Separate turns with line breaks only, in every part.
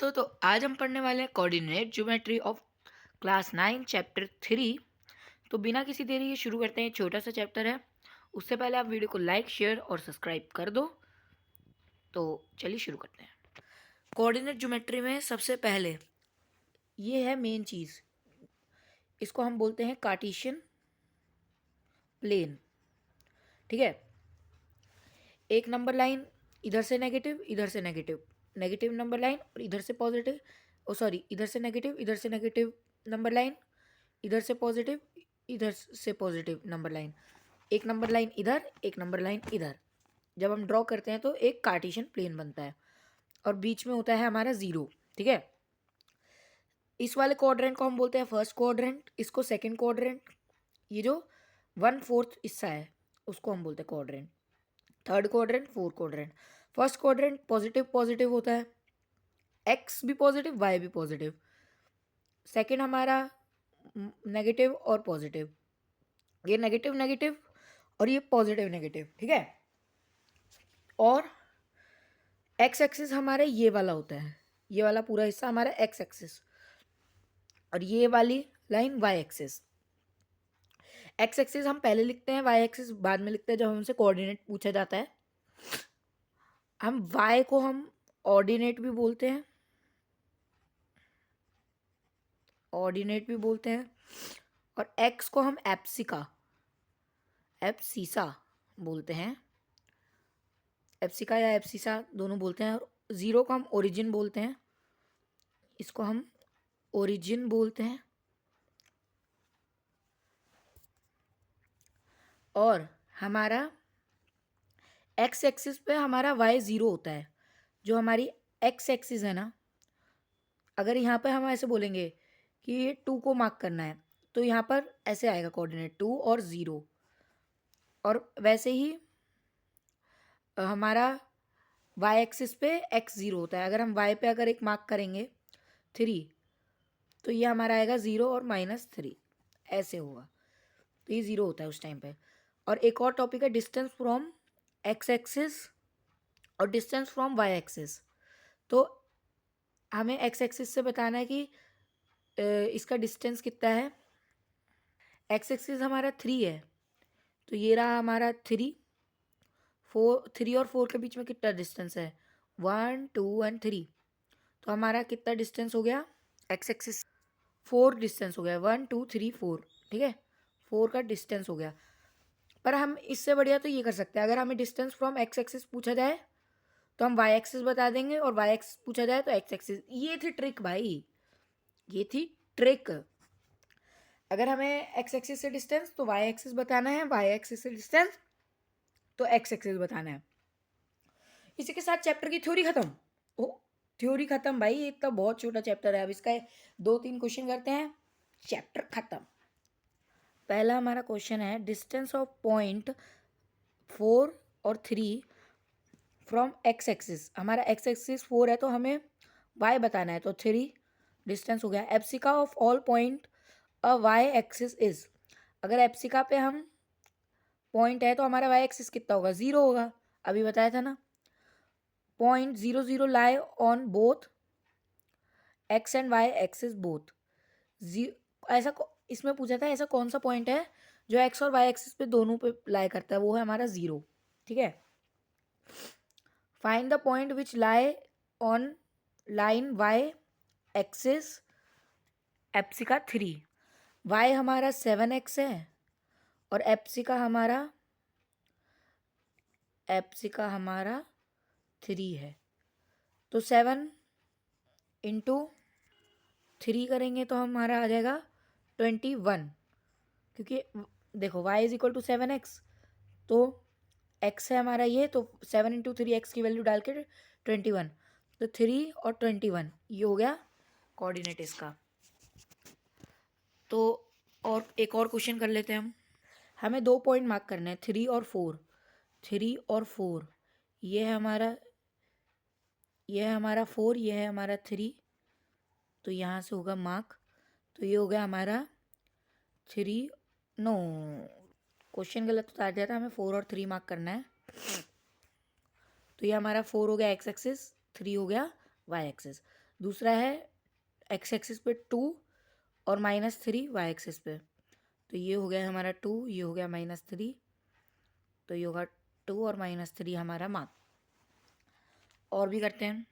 दोस्तों, तो आज हम पढ़ने वाले हैं coordinate geometry of class 9 chapter 3। तो बिना किसी देरी के शुरू करते हैं। छोटा सा चैप्टर है। उससे पहले आप वीडियो को लाइक, शेयर और सब्सक्राइब कर दो। तो चलिए शुरू करते हैं। कोऑर्डिनेट ज्योमेट्री में सबसे पहले ये है मेन चीज़, इसको हम बोलते हैं कार्टेशियन प्लेन। ठीक है, एक नंबर लाइन इधर से नेगेटिव, इधर से नेगेटिव, नेगेटिव नंबर लाइन, और इधर से पॉजिटिव, ओ सॉरी, इधर से नेगेटिव, इधर से नेगेटिव नंबर लाइन, इधर से पॉजिटिव, इधर से पॉजिटिव नंबर लाइन, एक नंबर लाइन इधर, एक नंबर लाइन इधर। जब हम ड्रॉ करते हैं तो एक कार्टेशियन प्लेन बनता है और बीच में होता है हमारा जीरो। ठीक है, इस वाले क्वाड्रेंट को हम बोलते हैं फर्स्ट क्वाड्रेंट, इसको सेकंड क्वाड्रेंट, ये जो 1/4 हिस्सा है उसको हम बोलते हैं quadrant, third quadrant, fourth quadrant. First quadrant positive positive होता है, एक्स भी पॉजिटिव, वाई भी पॉजिटिव। सेकंड हमारा नेगेटिव और पॉजिटिव, ये नेगेटिव नेगेटिव और ये पॉजिटिव नेगेटिव। ठीक है, और एक्स एक्सिस हमारे ये वाला होता है, ये वाला पूरा हिस्सा हमारा एक्स एक्सिस, और ये वाली line Y axis. X axis हम पहले लिखते हैं, वाई एक्सिस बाद में लिखते हैं जब हमसे कोऑर्डिनेट पूछा जाता है। हम वाई को हम ऑर्डिनेट भी बोलते हैं, ऑर्डिनेट भी बोलते हैं, और एक्स को हम एप्सिका, एप्सिसा बोलते हैं, एप्सिका या एप्सिसा दोनों बोलते हैं। और ज़ीरो को हम ओरिजिन बोलते हैं, इसको हम ओरिजिन बोलते हैं। और हमारा एक्स एक्सिस पे हमारा वाई ज़ीरो होता है, जो हमारी एक्स एक्सिस है ना। अगर यहाँ पे हम ऐसे बोलेंगे कि ये 2 को मार्क करना है तो यहाँ पर ऐसे आएगा कोऑर्डिनेट 2 और 0। और वैसे ही हमारा वाई एक्सिस पे एक्स ज़ीरो होता है। अगर हम वाई पे अगर एक मार्क करेंगे 3 तो ये हमारा आएगा 0 और -3, ऐसे होगा। तो ये 0 होता है उस टाइम पे। और एक और टॉपिक है डिस्टेंस फ्रॉम एक्स एक्सिस और डिस्टेंस फ्रॉम वाई एक्सिस। तो हमें एक्स एक्सिस से बताना है कि इसका डिस्टेंस कितना है। एक्स एक्सिस हमारा 3 है, तो ये रहा हमारा 3 और 4 के बीच में कितना डिस्टेंस है, 1 2 एंड 3। तो हमारा कितना डिस्टेंस हो गया एक्स एक्सिस, 4 डिस्टेंस हो गया, 1 2 3 4। ठीक है, 4 का डिस्टेंस हो गया। पर हम इससे बढ़िया तो ये कर सकते हैं, अगर हमें डिस्टेंस फ्रॉम एक्स एक्सिस पूछा जाए तो हम वाई एक्सिस बता देंगे, और वाई एक्सिस पूछा जाए तो एक्स एक्सिस। ये थी ट्रिक भाई, ये थी ट्रिक। अगर हमें एक्स एक्सिस से डिस्टेंस तो वाई एक्सिस बताना है, वाई एक्सिस से डिस्टेंस तो एक्स एक्सिस बताना है। इसी के साथ चैप्टर की थ्योरी खत्म। ओ, थ्योरी खत्म भाई, ये तो बहुत छोटा चैप्टर है। अब इसका 2-3 क्वेश्चन करते हैं, चैप्टर खत्म। पहला हमारा क्वेश्चन है डिस्टेंस ऑफ पॉइंट 4 और 3 फ्रॉम एक्स एक्सिस। हमारा एक्स एक्सिस 4 है तो हमें वाई बताना है, तो 3 डिस्टेंस हो गया। Abscissa of all point a y axis is, अगर एप्सिका पे हम पॉइंट है तो हमारा वाई एक्सिस कितना होगा, 0 होगा, अभी बताया था ना। Point 0 0 lie on both X and Y axis both. ऐसा इसमें पूछा था ऐसा कौन सा पॉइंट है जो एक्स और वाई एक्सिस पे दोनों पे लाई करता है, वो है हमारा 0। ठीक है, find the point which lie on line Y axis abscissa 3। Y हमारा 7x है और एप्सिका हमारा 3 है। तो 7 इंटू 3 करेंगे तो हमारा आ जाएगा 21, क्योंकि देखो y is equal to 7x, तो x है हमारा ये, तो 7 इंटू 3 x की वैल्यू डाल के 21, तो 3 और 21 ये हो गया कोऑर्डिनेट इसका। तो और एक और क्वेश्चन कर लेते हैं हम। हमें 2 पॉइंट मार्क करना है, 3 और 4, 3 और 4। ये है हमारा 4, ये है हमारा 3, तो यहाँ से होगा मार्क। तो ये हो गया हमारा 3, नो, क्वेश्चन गलत बता दिया था, हमें 4 और 3 मार्क करना है। तो ये हमारा 4 हो गया एक्स एक्सिस, 3 हो गया वाई एक्सिस। दूसरा है एक्स एक्सिस पे 2 और -3 वाई एक्सिस पे। तो ये हो गया हमारा 2, ये हो गया -3, तो ये होगा 2 और -3 हमारा मान। और भी करते हैं।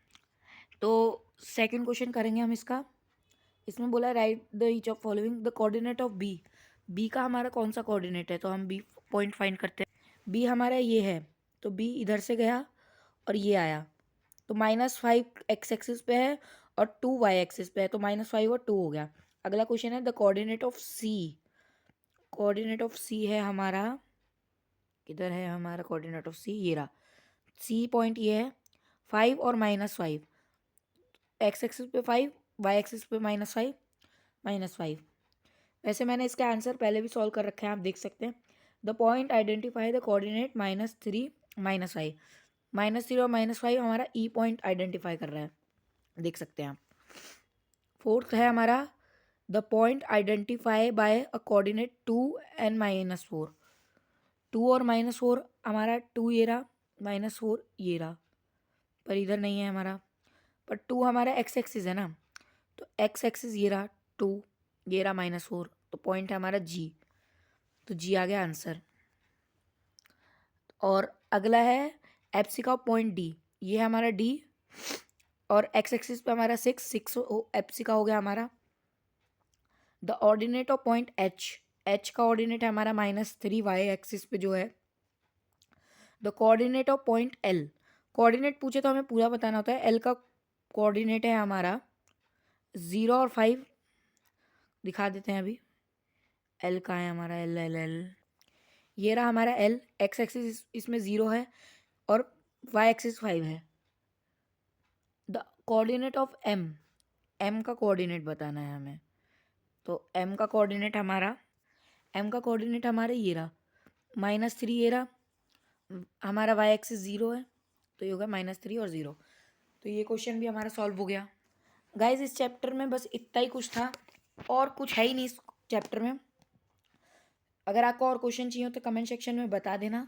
तो सेकंड क्वेश्चन करेंगे हम इसका। इसमें बोला write the each of following the coordinate of B. B का हमारा कौन सा कोऑर्डिनेट है, तो हम बी पॉइंट फाइंड करते हैं। बी हमारा ये है, तो बी इधर से गया और ये आया, तो -5 एक्स एक्सिस पे है और 2 वाई एक्सिस पे है, तो -5 और 2 हो गया। अगला क्वेश्चन है the coordinate of C. Coordinate of C है हमारा, किधर है हमारा कोऑर्डिनेट ऑफ सी, ये रहा। सी पॉइंट ये है 5 और -5, एक्स एक्सिस पे 5, वाई एक्सिस पे -5, -5। वैसे मैंने इसका आंसर पहले भी सॉल्व कर रखा है, आप देख सकते हैं। The point identify the coordinate -3 -5। -3 और -5 हमारा ई पॉइंट आइडेंटिफाई कर रहा है, देख सकते हैं आप। फोर्थ है हमारा the point identify bye a coordinate 2 and -4। 2 और -4 हमारा 2 ये रहा, -4 ये रहा, पर इधर नहीं है हमारा, पर 2 हमारा एक्स एक्सिस है ना, तो एक्स एक्सिस ये रहा 2, ये रहा -4, तो पॉइंट है हमारा जी, तो जी आ गया आंसर। और अगला है एप्सी का पॉइंट डी, ये है हमारा डी, और एक्स एक्सिस पे हमारा 6 एप्सी का हो गया हमारा। The ordinate of point H, H का ऑर्डिनेट है हमारा -3 वाई एक्सिस पे जो है। The coordinate of point L, coordinate पूछे तो हमें पूरा बताना होता है। एल का कोऑर्डिनेट है हमारा 0 और 5, दिखा देते हैं अभी। एल का है हमारा, एल एल एल, ये रहा हमारा एल। एक्स एक्सिस इसमें 0 है और वाई एक्सिस 5 है। The coordinate of M, M का कोऑर्डिनेट बताना है हमें, तो एम का कोऑर्डिनेट हमारा, एम का कोऑर्डिनेट हमारा ये रहा -3, ये रहा हमारा, वाई एक्सिस 0 है, तो ये होगा -3 और 0। तो ये क्वेश्चन भी हमारा सॉल्व हो गया। गाइज इस चैप्टर में बस इतना ही कुछ था, और कुछ है ही नहीं इस चैप्टर में। अगर आपको और क्वेश्चन चाहिए हो तो कमेंट सेक्शन में बता देना।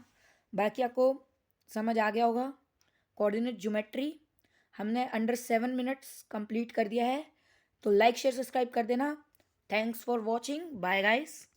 बाकी आपको समझ आ गया होगा। कोऑर्डिनेट ज्योमेट्री हमने अंडर 7 मिनट्स कंप्लीट कर दिया है। तो लाइक शेयर सब्सक्राइब कर देना। Thanks for watching, bye guys.